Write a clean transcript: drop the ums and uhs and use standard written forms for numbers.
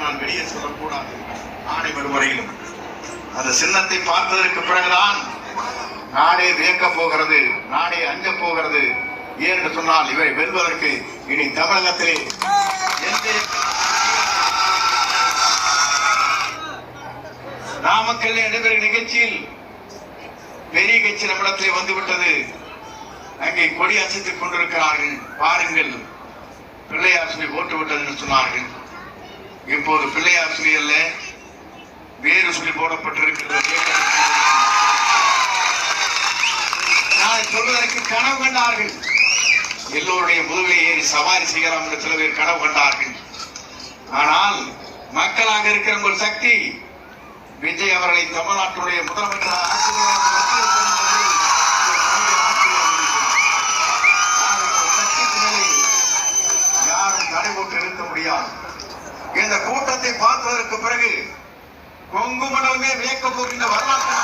நான் வெளியே சொல்லக்கூடாது. நாடை மறுமுறையிலும் அந்த சின்னத்தை பார்த்ததற்கு பிறகுதான் நாடே வியக்க போகிறது, நாடே அஞ்ச போகிறது. ஏன்னு சொன்னால் இவை வெல்வதற்கு இனி தமிழகத்திலே நாமக்கல் நடைபெறும் நிகழ்ச்சியில் பெரிய கட்சி நம்மிடத்திலே வந்துவிட்டது. அங்கே கொடி அசைத்துக் கொண்டிருக்கிறார்கள். பாருங்கள், பிள்ளையார் சொல்லி போட்டு விட்டது என்று சொன்னார்கள். இப்போது பிள்ளையார் சொல்லி அல்ல, வேறு சொல்லி போடப்பட்டிருக்கிறது. நான் சொல்வதற்கு கனவு கண்டார்கள். எல்லோருடைய முதுகிலே ஏறி சவாரி செய்யலாம் என்று சில பேர் கனவு கண்டார்கள். ஆனால் மக்களாக இருக்கிற ஒரு சக்தி விஜய் அவர்களை தமிழ்நாட்டுடைய முதலமைச்சராக யாரும் தடை போட்டு நிறுத்த முடியாது. இந்த கூட்டத்தை பார்த்ததற்கு பிறகு கொங்கு மண்டலமே வியக்க போகின்ற வரலாற்று